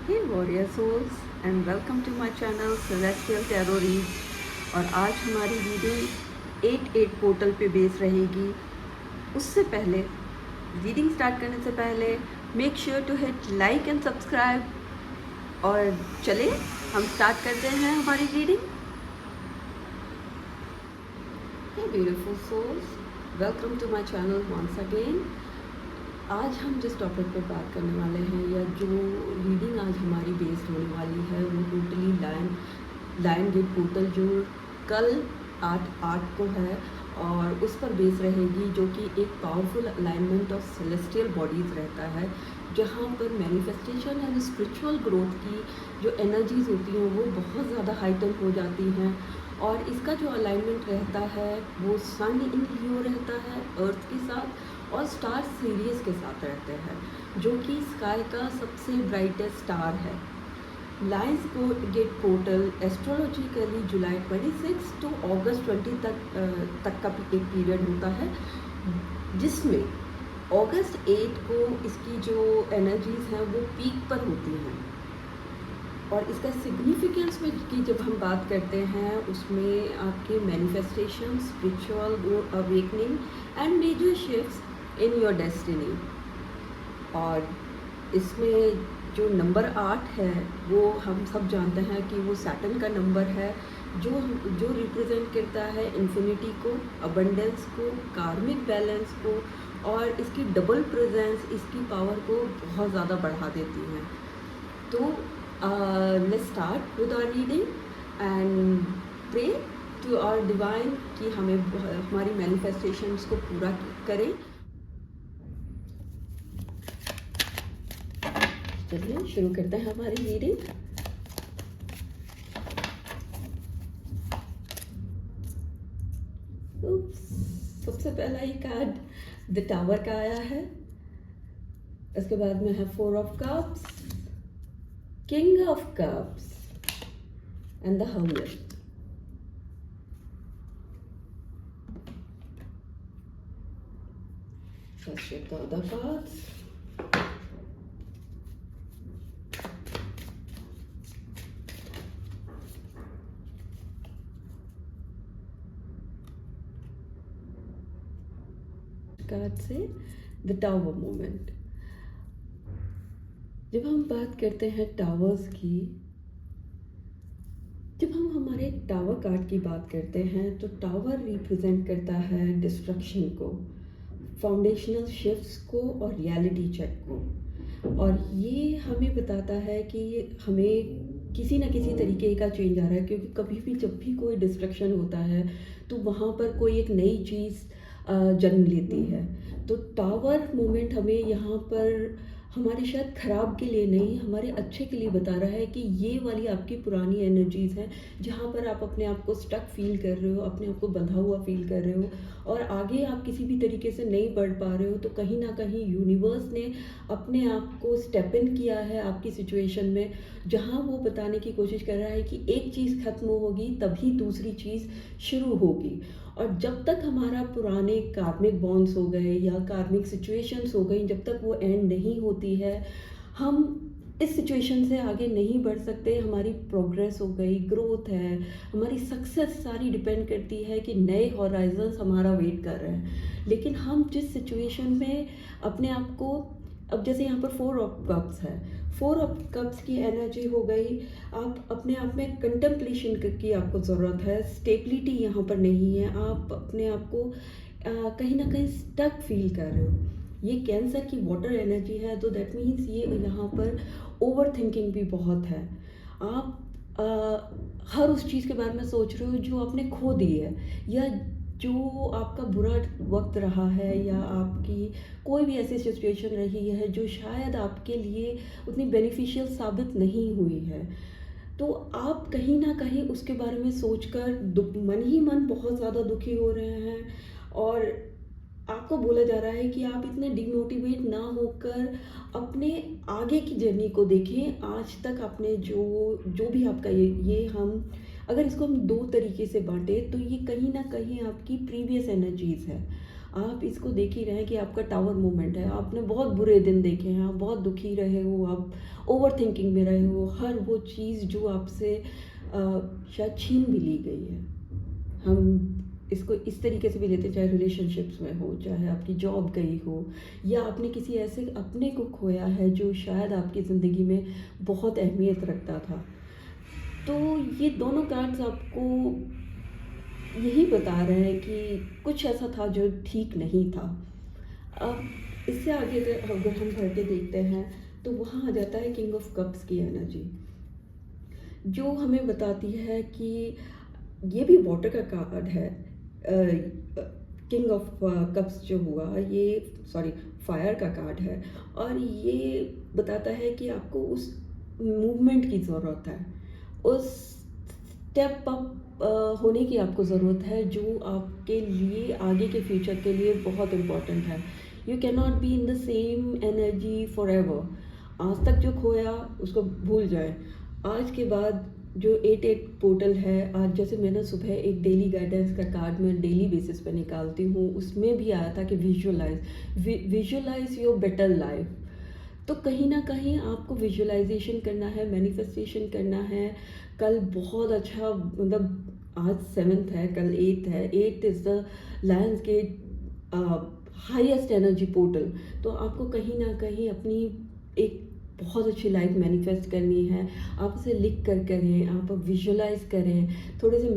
Hey warrior souls and welcome to my channel Celestial Tarot Reads। और आज हमारी reading 8-8 portal पे base रहेगी। उससे पहले रीडिंग स्टार्ट करने से पहले make sure to hit like and subscribe. और चले हम स्टार्ट करते हैं हमारी reading. Hey beautiful souls, welcome to my channel once again। आज हम जिस टॉपिक पर बात करने वाले हैं या जो रीडिंग आज हमारी बेस्ड होने वाली है वो टोटली लायन गेट पोर्टल जो कल 8/8 को है और उस पर बेस रहेगी, जो कि एक powerful alignment of celestial bodies रहता है, जहाँ पर मैनिफेस्टेशन एंड स्पिरिचुअल ग्रोथ की जो एनर्जीज़ होती हैं वो बहुत ज़्यादा हाइटन हो जाती हैं। और इसका जो अलाइनमेंट रहता है वो सन इन लियो रहता है अर्थ के साथ, और स्टार सीरियस के साथ रहते हैं, जो कि स्काई का सबसे ब्राइटेस्ट स्टार है। Lions gate portal astrologically July 26 to August 20 तक का एक पीरियड होता है, जिसमें अगस्त 8 को इसकी जो एनर्जीज़ हैं वो पीक पर होती हैं। और इसका सिग्निफिकेंस में की जब हम बात करते हैं उसमें आपके manifestation, spiritual awakening and major shifts in your destiny. और इसमें जो नंबर 8 है वो हम सब जानते हैं कि वो सैटर्न का नंबर है, जो जो रिप्रेजेंट करता है इन्फिनिटी को, अबंडेंस को, कार्मिक बैलेंस को, और इसकी डबल प्रेजेंस इसकी पावर को बहुत ज़्यादा बढ़ा देती है। तो let's start with our reading and pray to our divine कि हमें हमारी मैनिफेस्टेशंस को पूरा करें। चलिए शुरू करते हैं हमारी रीडिंग। सबसे पहला ही कार्ड द टावर का आया है। इसके बाद में है 4 of cups, king of cups and the hermit. Let's check the other cards. Card से द टावर मोमेंट। जब हम बात करते हैं टावर्स की, जब हम हमारे टावर कार्ड की बात करते हैं तो टावर रिप्रेजेंट करता है डिस्ट्रक्शन को, फाउंडेशनल शिफ्ट्स को और रियलिटी चेक को। और ये हमें बताता है कि हमें किसी ना किसी तरीके का चेंज आ रहा है, क्योंकि कभी भी जब भी कोई डिस्ट्रक्शन होता है तो वहाँ पर कोई एक नई चीज़ जन्म लेती है। तो टावर मोमेंट हमें यहाँ पर हमारे शायद ख़राब के लिए नहीं, हमारे अच्छे के लिए बता रहा है कि ये वाली आपकी पुरानी एनर्जीज़ हैं, जहाँ पर आप अपने आप को स्टक फील कर रहे हो, अपने आप को बंधा हुआ फील कर रहे हो और आगे आप किसी भी तरीके से नहीं बढ़ पा रहे हो। तो कहीं ना कहीं यूनिवर्स ने अपने आप को स्टेप इन किया है आपकी सिचुएशन में, जहाँ वो बताने की कोशिश कर रहा है कि एक चीज़ ख़त्म होगी तभी दूसरी चीज़ शुरू होगी। और जब तक हमारा पुराने कार्मिक बॉन्ड्स हो गए या कार्मिक सिचुएशंस हो गई, जब तक वो एंड नहीं होती है हम इस सिचुएशन से आगे नहीं बढ़ सकते। हमारी प्रोग्रेस हो गई, ग्रोथ है, हमारी सक्सेस सारी डिपेंड करती है कि नए हॉराइजन्स हमारा वेट कर रहे हैं। लेकिन हम जिस सिचुएशन में अपने आप को, अब जैसे यहाँ पर 4 ऑफ कप्स है, 4 ऑफ कप्स की एनर्जी हो गई, आप अपने आप में कंटेम्पलेशन की आपको ज़रूरत है, स्टेबिलिटी यहाँ पर नहीं है, आप अपने आप को कहीं ना कहीं स्टक फील कर रहे हो। ये कैंसर की वाटर एनर्जी है, तो दैट मीन्स ये यहाँ पर ओवर थिंकिंग भी बहुत है। आप हर उस चीज़ के बारे में सोच रहे हो जो आपने खो दी है, या जो आपका बुरा वक्त रहा है, या आपकी कोई भी ऐसी सिचुएशन रही है जो शायद आपके लिए उतनी बेनिफिशियल साबित नहीं हुई है। तो आप कहीं ना कहीं उसके बारे में सोचकर मन ही मन बहुत ज़्यादा दुखी हो रहे हैं, और आपको बोला जा रहा है कि आप इतने डिमोटिवेट ना होकर अपने आगे की जर्नी को देखें। आज तक आपने जो जो भी आपका ये हम अगर इसको हम 2 तरीके से बांटें तो ये कहीं ना कहीं आपकी प्रीवियस एनर्जीज़ है। आप इसको देख ही रहे हैं कि आपका टावर मूवमेंट है, आपने बहुत बुरे दिन देखे हैं, आप बहुत दुखी रहे हो, आप ओवर थिंकिंग में रहे हो, हर वो चीज़ जो आपसे शायद छीन भी ली गई है। हम इसको इस तरीके से भी लेते हैं, चाहे रिलेशनशिप्स में हो, चाहे आपकी जॉब गई हो, या आपने किसी ऐसे अपने को खोया है जो शायद आपकी ज़िंदगी में बहुत अहमियत रखता था। तो ये दोनों कार्ड्स आपको यही बता रहे हैं कि कुछ ऐसा था जो ठीक नहीं था। अब इससे आगे अगर हम बढ़ के देखते हैं तो वहाँ आ जाता है किंग ऑफ कप्स की एनर्जी, जो हमें बताती है कि ये भी वाटर का कार्ड है। किंग ऑफ कप्स जो हुआ ये, सॉरी, फायर का कार्ड है, और ये बताता है कि आपको उस मूवमेंट की ज़रूरत है, उस स्टेप अप होने की आपको ज़रूरत है जो आपके लिए आगे के फ्यूचर के लिए बहुत इम्पॉर्टेंट है। You can not be in the same energy for ever. आज तक जो खोया उसको भूल जाए। आज के बाद जो 8-8 पोर्टल है, आज जैसे मैंने सुबह एक डेली गाइडेंस का कार्ड मैं डेली बेसिस पे निकालती हूँ, उसमें भी आया था कि विजुअलाइज योर बेटर लाइफ। तो कहीं ना कहीं आपको विजुअलाइजेशन करना है, मैनिफेस्टेशन करना है। कल बहुत अच्छा, मतलब आज 7th है, कल 8th है। 8th is the lions gate highest energy portal. तो आपको कहीं ना कहीं अपनी एक बहुत अच्छी लाइफ मैनिफेस्ट करनी है। आप उसे लिख कर करें, आप विजुअलाइज करें, थोड़े से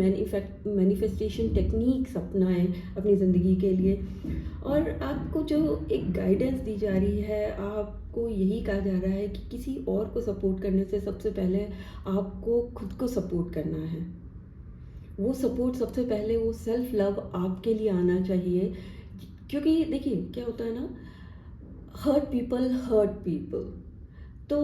मैनिफेस्टेशन टेक्निक्स अपनाएं अपनी ज़िंदगी के लिए। और आपको जो एक गाइडेंस दी जा रही है, आपको यही कहा जा रहा है कि किसी और को सपोर्ट करने से सबसे पहले आपको खुद को सपोर्ट करना है। वो सपोर्ट सबसे पहले वो सेल्फ लव आपके लिए आना चाहिए। क्योंकि देखिए क्या होता है ना, हर्ट पीपल। तो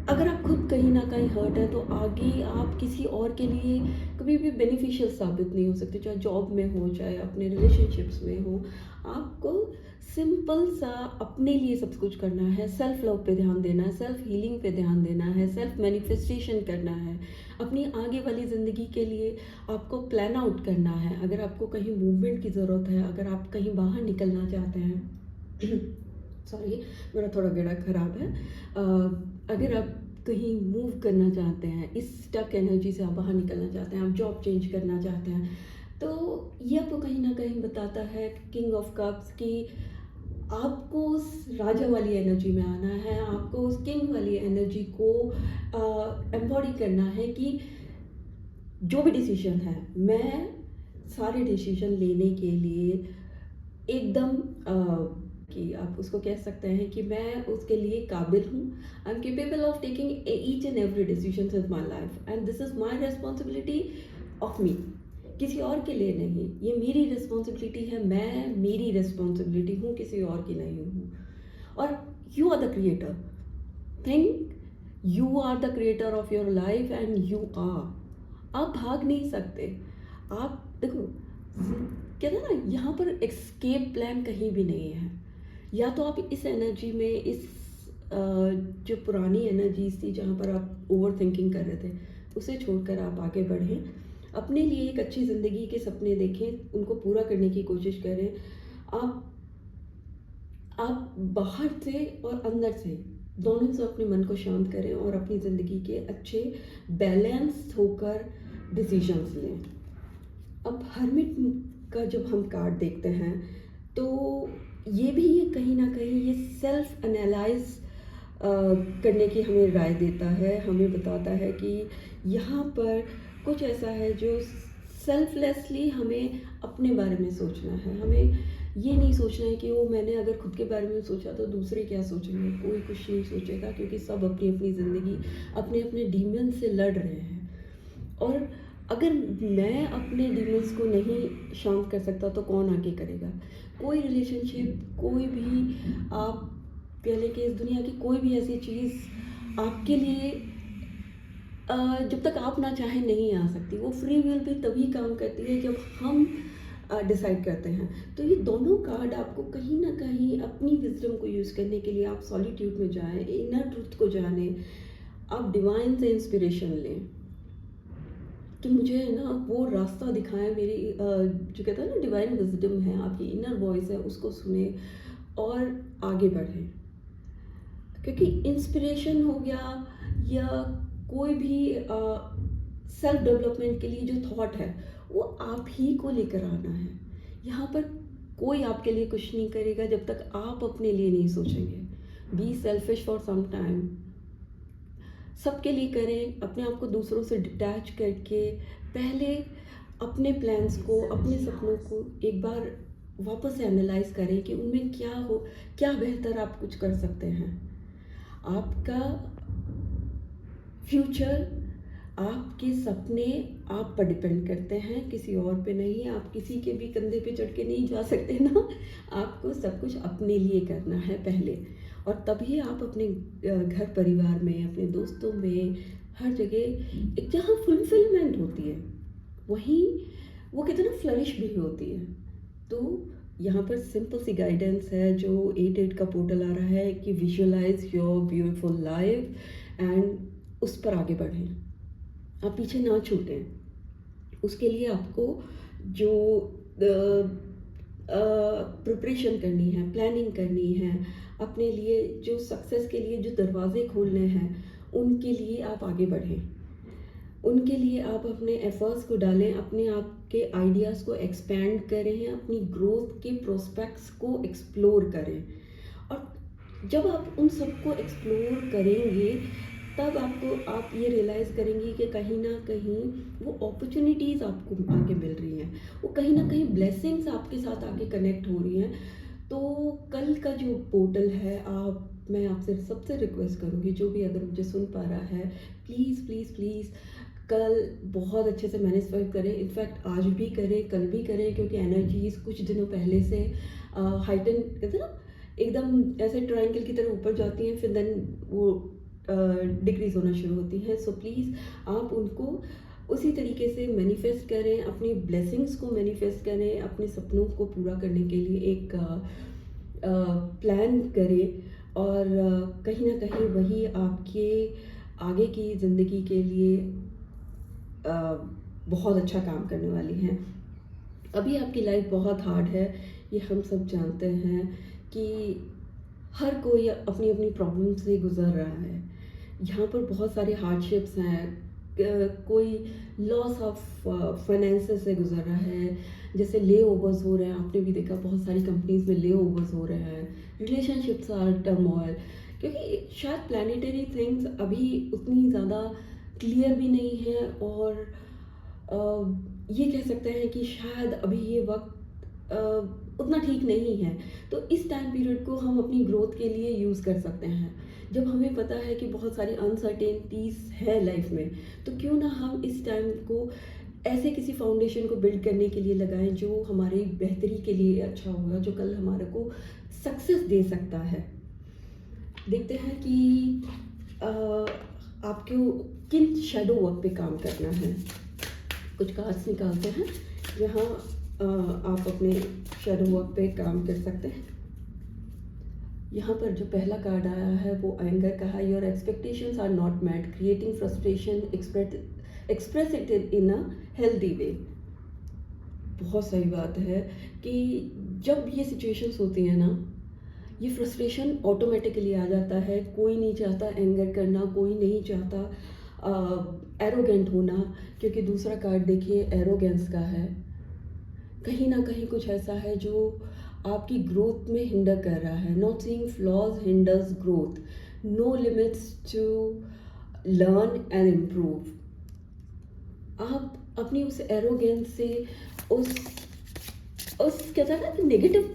अगर आप खुद कहीं ना कहीं हर्ट है तो आगे आप किसी और के लिए कभी भी बेनिफिशियल साबित नहीं हो सकते, चाहे जॉब में हो, चाहे अपने रिलेशनशिप्स में हो। आपको सिंपल सा अपने लिए सब कुछ करना है, सेल्फ लव पे ध्यान देना है, सेल्फ हीलिंग पे ध्यान देना है, सेल्फ मैनिफेस्टेशन करना है। अपनी आगे वाली ज़िंदगी के लिए आपको प्लान आउट करना है। अगर आपको कहीं मूवमेंट की ज़रूरत है, अगर आप कहीं बाहर निकलना चाहते हैं सॉरी, मेरा थोड़ा गला खराब है। अगर आप कहीं मूव करना चाहते हैं, इस स्टक एनर्जी से आप बाहर निकलना चाहते हैं, आप जॉब चेंज करना चाहते हैं, तो ये आपको कहीं ना कहीं बताता है किंग ऑफ कप्स कि आपको उस राजा वाली एनर्जी में आना है, आपको उस किंग वाली एनर्जी को एम्बॉडी करना है कि जो भी डिसीजन है, मैं सारे डिसीजन लेने के लिए एकदम कि आप उसको कह सकते हैं कि मैं उसके लिए काबिल हूँ। I am capable of taking each and every decision in my life, and this is my responsibility of me. किसी और के लिए नहीं, ये मेरी रिस्पॉन्सिबिलिटी है, मैं मेरी रिस्पॉन्सिबिलिटी हूँ, किसी और की नहीं हूँ। और you are the creator. Think you are the creator of your life and you are. आप भाग नहीं सकते। आप देखो, कहते हैं ना, यहाँ पर एस्केप प्लान कहीं भी नहीं है। या तो आप इस एनर्जी में, इस जो पुरानी एनर्जीज थी जहाँ पर आप ओवर थिंकिंग कर रहे थे, उसे छोड़कर आप आगे बढ़ें, अपने लिए एक अच्छी ज़िंदगी के सपने देखें, उनको पूरा करने की कोशिश करें। आप बाहर से और अंदर से दोनों से अपने मन को शांत करें और अपनी ज़िंदगी के अच्छे बैलेंस होकर डिसीजंस लें। अब हर्मिट का जब हम कार्ड देखते हैं तो ये भी कहीं ना कहीं ये सेल्फ एनालाइज करने की हमें राय देता है, हमें बताता है कि यहाँ पर कुछ ऐसा है जो सेल्फलेसली हमें अपने बारे में सोचना है। हमें ये नहीं सोचना है कि वो मैंने अगर खुद के बारे में सोचा तो दूसरे क्या सोचेंगे। कोई कुछ नहीं सोचेगा, क्योंकि सब अपनी अपनी ज़िंदगी अपने अपने डीमन से लड़ रहे हैं। और अगर मैं अपने डीमंस को नहीं शांत कर सकता तो कौन आगे करेगा। कोई रिलेशनशिप, कोई भी, आप कह लें कि इस दुनिया की कोई भी ऐसी चीज़ आपके लिए जब तक आप ना चाहें नहीं आ सकती। वो फ्री विल भी तभी काम करती है जब हम डिसाइड करते हैं। तो ये दोनों कार्ड आपको कहीं ना कहीं अपनी विजडम को यूज़ करने के लिए आप सॉलिट्यूड में जाएं, इनर ट्रूथ को जानें, आप डिवाइन से इंस्पिरेशन लें। कि मुझे ना वो रास्ता दिखाएँ, मेरी जो कहते हैं ना डिवाइन विज़डम है, आपकी इनर वॉइस है, उसको सुने और आगे बढ़ें। क्योंकि इंस्पिरेशन हो गया या कोई भी सेल्फ डेवलपमेंट के लिए जो थॉट है, वो आप ही को लेकर आना है। यहाँ पर कोई आपके लिए कुछ नहीं करेगा जब तक आप अपने लिए नहीं सोचेंगे। Be selfish for some time, सबके लिए करें, अपने आप को दूसरों से डिटैच करके पहले अपने प्लान्स को, अपने सपनों को एक बार वापस से एनालाइज करें कि उनमें क्या बेहतर आप कुछ कर सकते हैं। आपका फ्यूचर, आपके सपने आप पर डिपेंड करते हैं, किसी और पे नहीं। आप किसी के भी कंधे पे चढ़ के नहीं जा सकते ना। आपको सब कुछ अपने लिए करना है पहले, और तभी आप अपने घर परिवार में, अपने दोस्तों में, हर जगह एक जहाँ फुलफिलमेंट होती है, वहीं वो कहते हैं ना फ्लरिश भी होती है। तो यहाँ पर सिंपल सी गाइडेंस है जो 8-8 का पोर्टल आ रहा है कि visualise your beautiful life and उस पर आगे बढ़ें, आप पीछे ना छूटें। उसके लिए आपको जो प्रिपरेशन करनी है, प्लानिंग करनी है, अपने लिए जो सक्सेस के लिए जो दरवाजे खोलने हैं, उनके लिए आप आगे बढ़ें। उनके लिए आप अपने एफर्ट्स को डालें, अपने आप के आइडियाज़ को एक्सपैंड करें, अपनी ग्रोथ के प्रोस्पेक्ट्स को एक्सप्लोर करें। और जब आप उन सबको एक्सप्लोर करेंगे, तब आप ये रियलाइज़ करेंगे कि कहीं ना कहीं वो अपॉर्चुनिटीज़ आपको आगे मिल रही हैं, वो कहीं ना कहीं ब्लेसिंग्स आपके साथ आके कनेक्ट हो रही हैं। तो कल का जो पोर्टल है, मैं आपसे सबसे रिक्वेस्ट करूँगी, जो भी अगर मुझे सुन पा रहा है, प्लीज़ प्लीज़ प्लीज़ कल बहुत अच्छे से मैनेज करें। इनफैक्ट आज भी करें, कल भी करें, क्योंकि एनर्जीज़ कुछ दिनों पहले से हाइटन कहते हैं ना, एकदम ऐसे ट्रायंगल की तरह ऊपर जाती हैं, फिर देन वो डिक्रीज़ होना शुरू होती हैं। सो प्लीज़ आप उनको उसी तरीके से मैनिफेस्ट करें, अपनी ब्लेसिंग्स को मैनिफेस्ट करें, अपने सपनों को पूरा करने के लिए एक प्लान करें, और कहीं ना कहीं वही आपके आगे की ज़िंदगी के लिए बहुत अच्छा काम करने वाली हैं। अभी आपकी लाइफ बहुत हार्ड है, ये हम सब जानते हैं कि हर कोई अपनी अपनी प्रॉब्लम से गुज़र रहा है। यहाँ पर बहुत सारे हार्डशिप्स हैं, कोई लॉस ऑफ फाइनेंसेस से गुज़र रहा है, जैसे ले ओवर्स हो रहे हैं, आपने भी देखा बहुत सारी कंपनीज में ले ओवर्स हो रहे हैं, रिलेशनशिप्स आर टर्मोइल, क्योंकि शायद प्लानिटरी थिंग्स अभी उतनी ज़्यादा क्लियर भी नहीं है, और ये कह सकते हैं कि शायद अभी ये वक्त उतना ठीक नहीं है। तो इस टाइम पीरियड को हम अपनी ग्रोथ के लिए यूज़ कर सकते हैं। जब हमें पता है कि बहुत सारी अनसर्टेनिटीज़ है लाइफ में, तो क्यों ना हम इस टाइम को ऐसे किसी फाउंडेशन को बिल्ड करने के लिए लगाएं जो हमारी बेहतरी के लिए अच्छा होगा, जो कल हमारे को सक्सेस दे सकता है। देखते हैं कि आपको किन शैडो वर्क पे काम करना है। कुछ कार्ड्स निकालते हैं जहाँ आप अपने शैडो वर्क पे काम कर सकते हैं। यहाँ पर जो पहला कार्ड आया है वो एंगर का है। Your expectations are not met, creating frustration, express it in a healthy way. बहुत सही बात है कि जब ये सिचुएशंस होती हैं ना, ये फ्रस्ट्रेशन ऑटोमेटिकली आ जाता है। कोई नहीं चाहता एंगर करना, कोई नहीं चाहता एरोगेंट होना, क्योंकि दूसरा कार्ड देखिए एरोगेंस का है। कहीं ना कहीं कुछ ऐसा है जो आपकी ग्रोथ में हिंडर कर रहा है। Not seeing flaws hinders growth, no limits to learn and improve. आप अपनी उस एरोगेंस से, उस कहता है ना कि नेगेटिव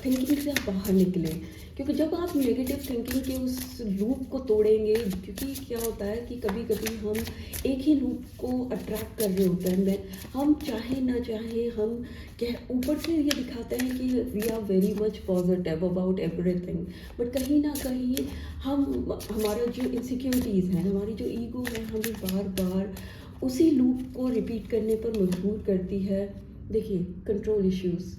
थिंकिंग से आप बाहर निकले, क्योंकि जब आप नेगेटिव थिंकिंग के उस लूप को तोड़ेंगे, क्योंकि क्या होता है कि कभी कभी हम एक ही लूप को अट्रैक्ट कर रहे होते हैं। हम चाहे ना चाहे, हम ऊपर से ये दिखाते हैं कि we are very much positive about everything, but कहीं ना कहीं हमारा जो इनसिक्योरिटीज़ हैं, हमारी जो ईगो है, हमें बार बार उसी लूप को रिपीट करने पर मजबूर करती है। देखिए, control issues,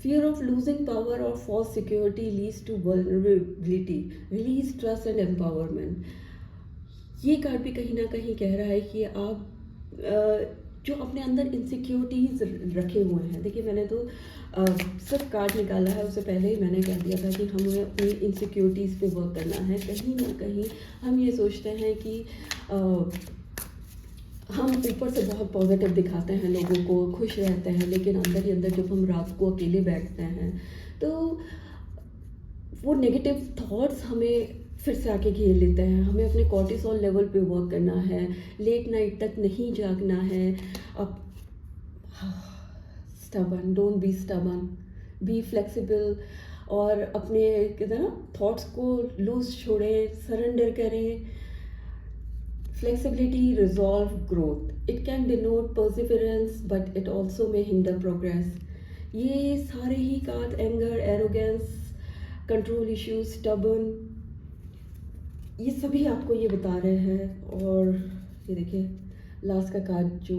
fear of losing power or false security leads to vulnerability, release trust and empowerment। ये कार्ड भी कहीं ना कहीं कह रहा है कि आप जो अपने अंदर इनसिक्योरिटीज़ रखे हुए हैं। देखिए मैंने तो सिर्फ कार्ड निकाला है, उससे पहले ही मैंने कह दिया था कि हमें अपनी इनसिक्योरिटीज़ पे वर्क करना है। कहीं ना कहीं हम ये सोचते हैं कि हम ऊपर से बहुत पॉजिटिव दिखाते हैं, लोगों को खुश रहते हैं, लेकिन अंदर ही अंदर जब हम रात को अकेले बैठते हैं तो वो नेगेटिव थॉट्स हमें फिर से आके घेर लेते हैं। हमें अपने कॉर्टिसोल लेवल पे वर्क करना है, लेट नाइट तक नहीं जागना है। अब stubborn, don't be stubborn, be flexible, और अपने कहते हैं ना थॉट्स को लूज छोड़ें, सरेंडर करें। Flexibility resolve growth. It can denote perseverance, but it also may hinder progress. ये सारे ही card, anger, arrogance, control issues, stubborn, ये सभी आपको ये बता रहे हैं। और ये देखिए लास्ट का कार्ड जो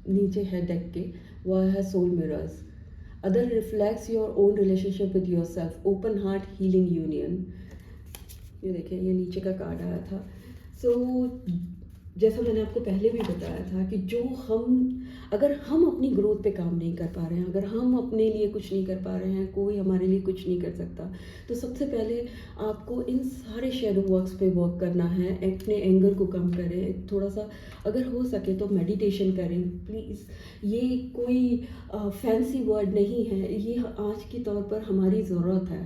नीचे है डेक के, वह है soul mirrors. Other reflects your own relationship with yourself, open heart healing union. ये देखिए ये नीचे का कार्ड आया था। जैसा मैंने आपको पहले भी बताया था कि अगर हम अपनी ग्रोथ पे काम नहीं कर पा रहे हैं, अगर हम अपने लिए कुछ नहीं कर पा रहे हैं, कोई हमारे लिए कुछ नहीं कर सकता, तो सबसे पहले आपको इन सारे शेडो वर्क्स पे वर्क करना है। अपने एंगर को कम करें, थोड़ा सा अगर हो सके तो मेडिटेशन करें प्लीज़। ये कोई फैंसी वर्ड नहीं है, ये आज के तौर पर हमारी ज़रूरत है।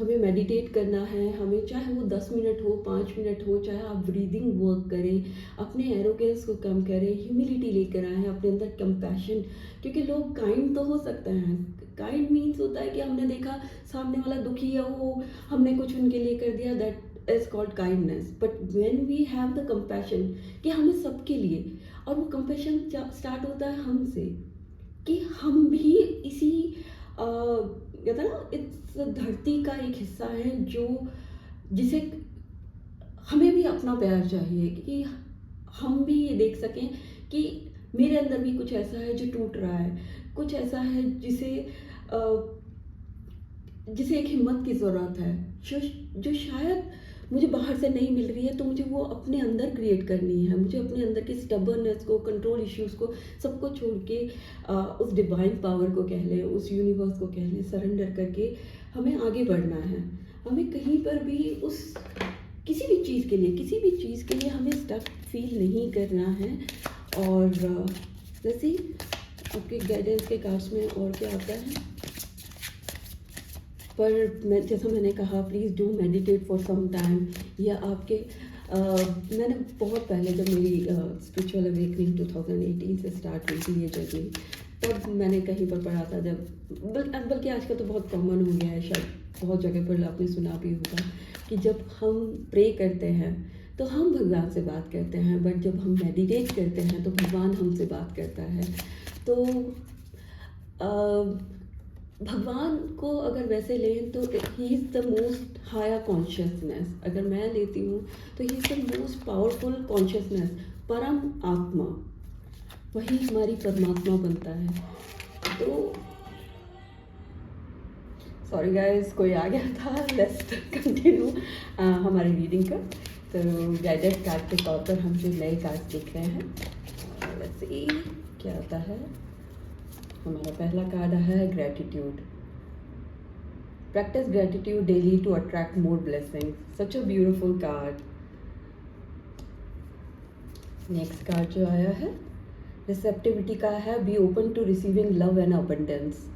हमें मेडिटेट करना है, हमें चाहे वो 10 मिनट हो, 5 मिनट हो, चाहे आप ब्रीदिंग वर्क करें, अपने एरोगेंस को कम करें, ह्यूमिलिटी लेकर आएँ अपने अंदर, कंपैशन। क्योंकि लोग काइंड तो हो सकते हैं, काइंड मीन्स होता है कि हमने देखा सामने वाला दुखी है, वो हमने कुछ उनके लिए कर दिया, that is called kindness. But when we have the compassion कि हमें सबके लिए, और वो कंपैशन स्टार्ट होता है हमसे, कि हम भी इसी कहते हैं ना, इस धरती का एक हिस्सा है जिसे हमें भी अपना प्यार चाहिए, कि हम भी ये देख सकें कि मेरे अंदर भी कुछ ऐसा है जो टूट रहा है, कुछ ऐसा है जिसे एक हिम्मत की ज़रूरत है, जो शायद मुझे बाहर से नहीं मिल रही है, तो मुझे वो अपने अंदर क्रिएट करनी है। मुझे अपने अंदर के स्टबर्ननेस को, कंट्रोल इश्यूज़ को, सबको छोड़ के उस डिवाइन पावर को कह लें, उस यूनिवर्स को कह लें, सरेंडर करके हमें आगे बढ़ना है। हमें कहीं पर भी किसी भी चीज़ के लिए हमें स्टक फील नहीं करना है। और जैसे आपके गाइडेंस के कार्ड्स में और क्या आता है, पर जैसा मैंने कहा, please do meditate for some time. या आपके मैंने बहुत पहले, जब मेरी स्पिरिचुअल अवेकनिंग 2018 से स्टार्ट हुई थी ये जर्नी, तब मैंने कहीं पर पढ़ा था, बल्कि आजकल तो बहुत कॉमन हो गया है, शायद बहुत जगह पर आपने सुना भी होगा, कि जब हम प्रे करते हैं तो हम भगवान से बात करते हैं, बट जब हम मेडिटेट करते हैं तो भगवान हमसे बात करता है। तो भगवान को अगर वैसे लें तो he is the most higher consciousness. अगर मैं लेती हूँ तो he is the most powerful consciousness, परम आत्मा, वही हमारी परमात्मा बनता है। तो सॉरी गाइस, कोई आ गया था, लेट्स कंटिन्यू हमारी रीडिंग का। तो गाइडेड कार्ड के तौर पर हम जो नए कार्ड देख रहे हैं, लेट्स सी क्या आता है। हमारा पहला कार्ड है gratitude. Practice gratitude daily to attract more blessing. Such a beautiful card. Next card जो आया है रिसेप्टिविटी का है। Be open to receiving love and abundance.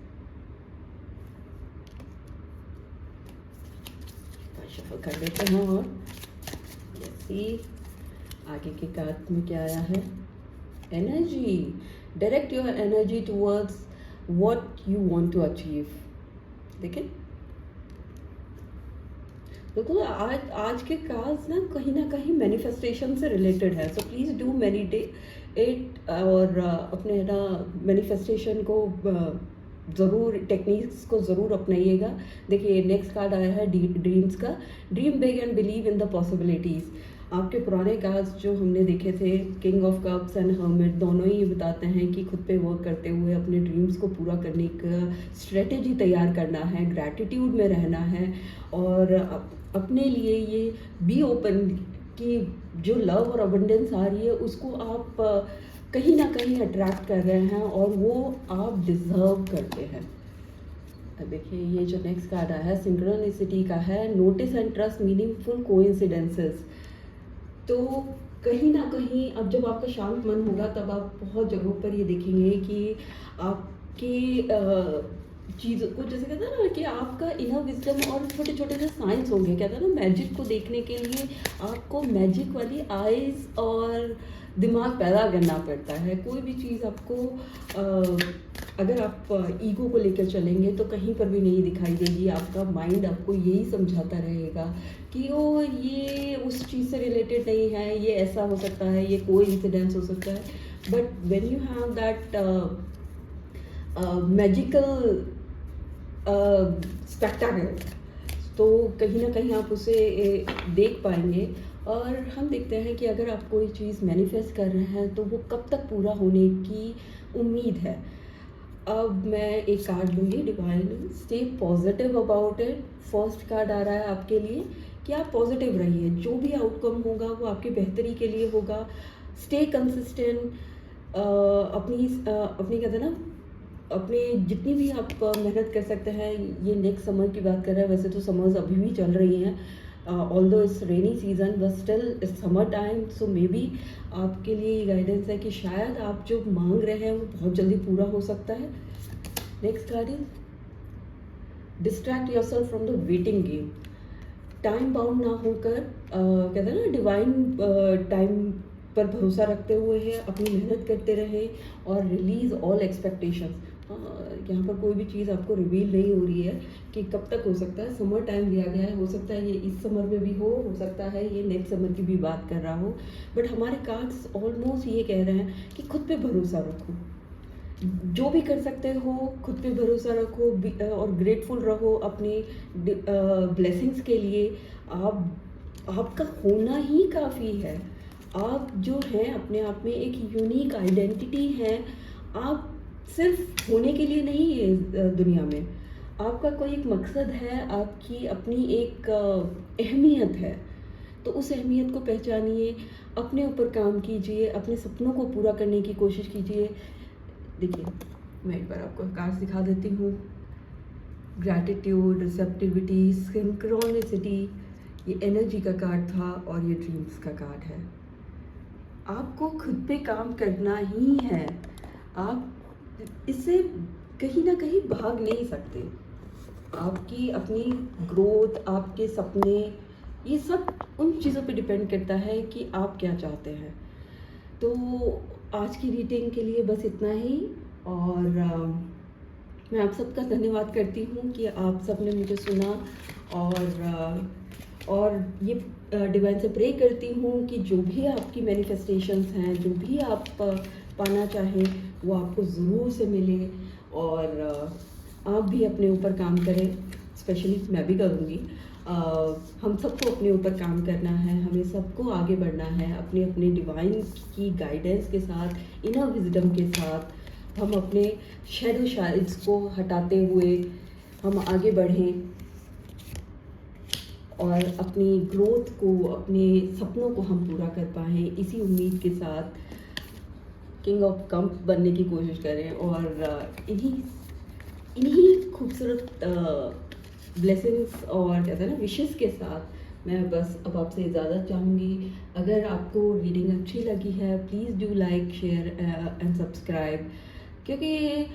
Shuffle कर लेते हैं और आगे के कार्ड में क्या आया है। Energy. Direct your energy towards what you want to achieve. देखिए देखो, आज के कार्ड्स ना कहीं मैनिफेस्टेशन से रिलेटेड है। सो प्लीज़ डू मेडिटेट और अपने ना मैनिफेस्टेशन को ज़रूर, टेक्निक्स को ज़रूर अपनाइएगा। देखिए नेक्स्ट कार्ड आया है ड्रीम्स का। Dream big and believe in the possibilities. आपके पुराने कार्ड्स जो हमने देखे थे, king of cups and hermit, दोनों ही बताते हैं कि खुद पे वर्क करते हुए अपने ड्रीम्स को पूरा करने का स्ट्रेटेजी तैयार करना है, ग्रैटिट्यूड में रहना है, और अपने लिए ये बी ओपन कि जो लव और अबंडेंस आ रही है उसको आप कहीं ना कहीं अट्रैक्ट कर रहे हैं और वो आप डिज़र्व करते हैं। देखिए ये जो नेक्स्ट कार्ड आया है सिंक्रोनिसिटी का है, notice and trust meaningful coincidences. तो कहीं ना कहीं अब जब आपका शांत मन होगा तब आप बहुत जगहों पर ये देखेंगे कि आपके चीज़ को, जैसे कहते हैं ना कि आपका इनर विजडम और छोटे छोटे से साइंस होंगे, कहते हैं ना मैजिक को देखने के लिए आपको मैजिक वाली आइज़ और दिमाग पैदा करना पड़ता है। कोई भी चीज़ आपको अगर आप ईगो को लेकर चलेंगे तो कहीं पर भी नहीं दिखाई देगी। आपका माइंड आपको यही समझाता रहेगा कि ओ ये उस चीज़ से रिलेटेड नहीं है, ये ऐसा हो सकता है, ये कोई इंसिडेंस हो सकता है। But when you have that magical spectacle, तो कहीं ना कहीं आप उसे देख पाएंगे। और हम देखते हैं कि अगर आप कोई चीज़ मैनिफेस्ट कर रहे हैं तो वो कब तक पूरा होने की उम्मीद है। अब मैं एक कार्ड लूँगी, divine stay positive about it. First card आ रहा है आपके लिए कि आप पॉजिटिव रहिए, जो भी आउटकम होगा वो आपके बेहतरी के लिए होगा। स्टे कंसिस्टेंट, अपनी कहते हैं ना अपने जितनी भी आप मेहनत कर सकते हैं। ये नेक्स्ट समर की बात कर रहे हैं, वैसे तो समर्स अभी भी चल रही हैं, although it's rainy season but still it's summer time. So may be आपके लिए गाइडेंस है कि शायद आप जो मांग रहे हैं वो बहुत जल्दी पूरा हो सकता है। Next card is distract yourself from the waiting game. Time bound ना होकर कहते हैं ना डिवाइन टाइम पर भरोसा रखते हुए है अपनी मेहनत करते रहे और रिलीज ऑल एक्सपेक्टेशंस। यहाँ पर कोई भी चीज़ आपको रिवील नहीं हो रही है कि कब तक हो सकता है। समर टाइम दिया गया है, हो सकता है ये इस समर में भी हो सकता है ये नेक्स्ट समर की भी बात कर रहा हो। बट हमारे कार्ड्स ऑलमोस्ट ये कह रहे हैं कि खुद पे भरोसा रखो, जो भी कर सकते हो खुद पे भरोसा रखो और ग्रेटफुल रहो अपनी ब्लेसिंग्स के लिए। आपका होना ही काफ़ी है। आप जो हैं अपने आप में एक यूनिक आइडेंटिटी है। आप सिर्फ होने के लिए नहीं है दुनिया में, आपका कोई एक मकसद है, आपकी अपनी एक अहमियत है। तो उस अहमियत को पहचानिए, अपने ऊपर काम कीजिए, अपने सपनों को पूरा करने की कोशिश कीजिए। देखिए मैं एक बार आपको कार्ड दिखा देती हूँ। ग्रैटिट्यूड, रिसेप्टिविटी, सिंक्रोनिसिटी, ये एनर्जी का कार्ड था और ये ड्रीम्स का कार्ड है। आपको खुद पे काम करना ही है, आप इससे कहीं ना कहीं भाग नहीं सकते। आपकी अपनी ग्रोथ, आपके सपने, ये सब उन चीज़ों पे डिपेंड करता है कि आप क्या चाहते हैं। तो आज की रीडिंग के लिए बस इतना ही। और मैं आप सबका धन्यवाद करती हूँ कि आप सब ने मुझे सुना। और ये डिवाइन से प्रे करती हूँ कि जो भी आपकी मैनिफेस्टेशंस हैं, जो भी आप पाना चाहें वो आपको ज़रूर से मिले। और आप भी अपने ऊपर काम करें, स्पेशली मैं भी करूँगी। हम सबको अपने ऊपर काम करना है, हमें सबको आगे बढ़ना है अपने अपने डिवाइन की गाइडेंस के साथ, इनर विजडम के साथ। हम अपने शैडो साइड्स को हटाते हुए हम आगे बढ़ें और अपनी ग्रोथ को, अपने सपनों को हम पूरा कर पाएँ। इसी उम्मीद के साथ किंग ऑफ कप बनने की कोशिश करें और इन्हीं खूबसूरत ब्लेसिंग्स और कहते हैं ना विशेस के साथ मैं बस अब आपसे इजाज़त चाहूँगी। अगर आपको रीडिंग अच्छी लगी है please do like, share and subscribe, क्योंकि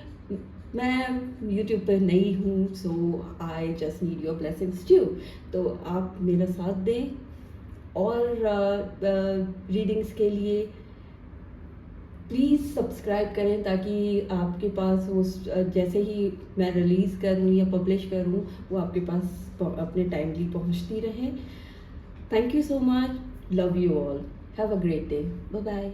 मैं YouTube पर नई हूँ। So I just need your blessings too. तो आप मेरा साथ दें और रीडिंग्स के लिए प्लीज़ सब्सक्राइब करें ताकि आपके पास वो जैसे ही मैं रिलीज़ करूँ या पब्लिश करूँ वो आपके पास अपने टाइमली पहुँचती रहे। Thank you so much, love you all, have a great day, bye bye.